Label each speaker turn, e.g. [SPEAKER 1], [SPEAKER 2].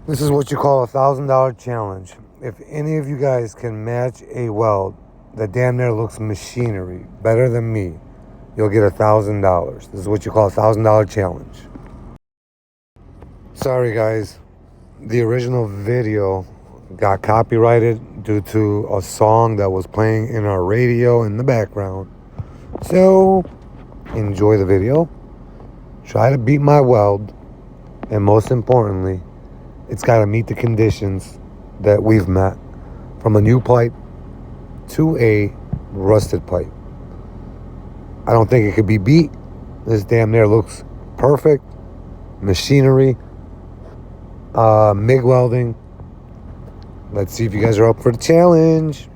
[SPEAKER 1] This is what you call $1,000 challenge. If any of you guys can match a weld that damn near looks machinery better than me, you'll get $1,000. This is what you call $1,000 challenge. Sorry guys, the original video got copyrighted due to a song that was playing in our radio in the background. So enjoy the video, try to beat my weld, and most importantly, it's got to meet the conditions that we've met, from a new pipe to a rusted pipe. I don't think it could be beat. This damn near looks perfect. Machinery, MIG welding. Let's see if you guys are up for the challenge.